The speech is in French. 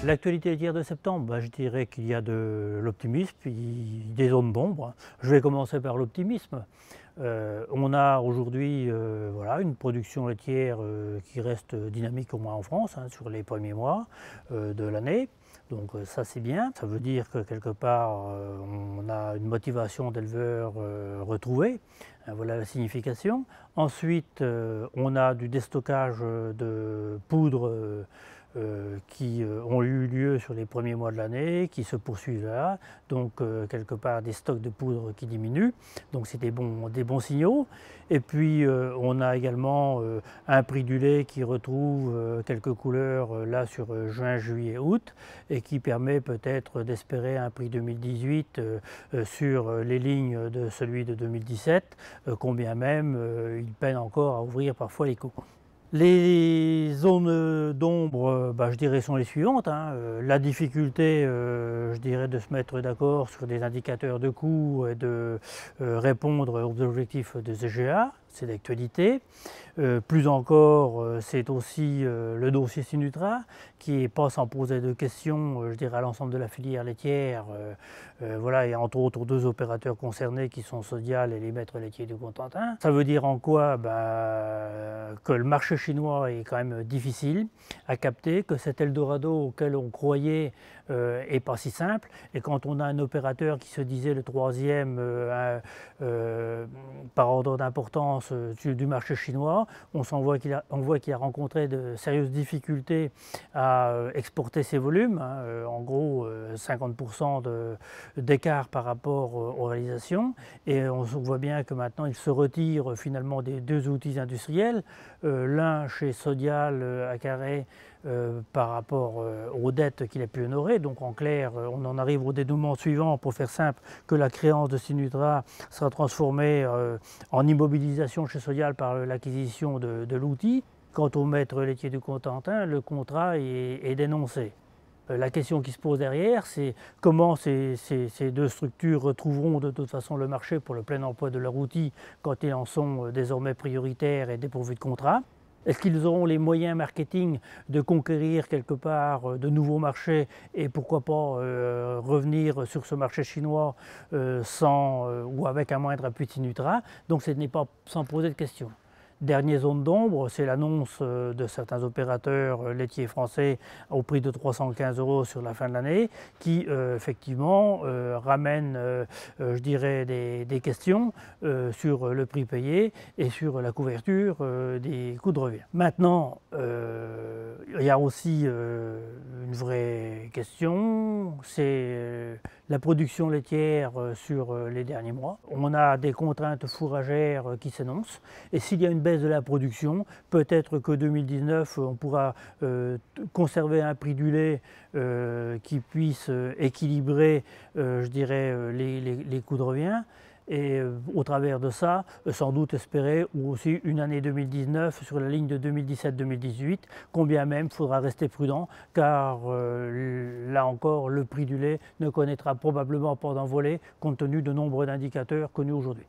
L'actualité laitière de septembre, je dirais qu'il y a de l'optimisme, puis des zones d'ombre. Je vais commencer par l'optimisme. On a aujourd'hui voilà, une production laitière qui reste dynamique au moins en France sur les premiers mois de l'année. Donc ça c'est bien, ça veut dire que quelque part on a une motivation d'éleveur retrouvée, voilà la signification. Ensuite on a du déstockage de poudre qui ont eu lieu sur les premiers mois de l'année, qui se poursuivent là, donc quelque part des stocks de poudre qui diminuent, donc c'est des bons signaux. Et puis on a également un prix du lait qui retrouve quelques couleurs là sur juin, juillet, août, et qui permet peut-être d'espérer un prix 2018 sur les lignes de celui de 2017, combien même il peine encore à ouvrir parfois les cours. Les zones d'ombre, je dirais, sont les suivantes. La difficulté, je dirais, de se mettre d'accord sur des indicateurs de coût et de répondre aux objectifs de CGA, c'est d'actualité. Plus encore, c'est aussi le dossier Synutra, qui n'est pas sans poser de questions, je dirais, à l'ensemble de la filière laitière. Voilà, et entre autres aux deux opérateurs concernés qui sont Sodial et les maîtres laitiers du Cotentin. Ça veut dire en quoi que le marché chinois est quand même difficile à capter, que cet Eldorado auquel on croyait est pas si simple. Et quand on a un opérateur qui se disait le troisième par ordre d'importance du marché chinois, on voit qu'il a rencontré de sérieuses difficultés à exporter ses volumes, en gros 50% d'écart par rapport aux réalisations, et on voit bien que maintenant il se retire finalement des deux outils industriels, l'un chez Sodial à Carré par rapport aux dettes qu'il a pu honorer. Donc en clair, on en arrive au dénouement suivant, pour faire simple, que la créance de Synutra sera transformée en immobilisation chez Sodial par l'acquisition de l'outil. Quant au maître laitier du Cotentin, le contrat est dénoncé. La question qui se pose derrière, c'est comment ces deux structures retrouveront de toute façon le marché pour le plein emploi de leur outil quand ils en sont désormais prioritaires et dépourvus de contrat. Est-ce qu'ils auront les moyens marketing de conquérir quelque part de nouveaux marchés et pourquoi pas revenir sur ce marché chinois sans ou avec un moindre appui de Synutra? Donc ce n'est pas sans poser de questions. Dernière zone d'ombre, c'est l'annonce de certains opérateurs laitiers français au prix de 315 € sur la fin de l'année, qui effectivement ramène, je dirais, des questions sur le prix payé et sur la couverture des coûts de revient. Maintenant, il y a aussi une vraie question, c'est la production laitière sur les derniers mois. On a des contraintes fourragères qui s'énoncent, et s'il y a une baisse de la production, peut-être que 2019 on pourra conserver un prix du lait qui puisse équilibrer, je dirais, les coûts de revient. Et au travers de ça, sans doute espérer ou aussi une année 2019 sur la ligne de 2017-2018, combien même faudra rester prudent, car là encore le prix du lait ne connaîtra probablement pas d'envolée compte tenu de nombre d'indicateurs connus aujourd'hui.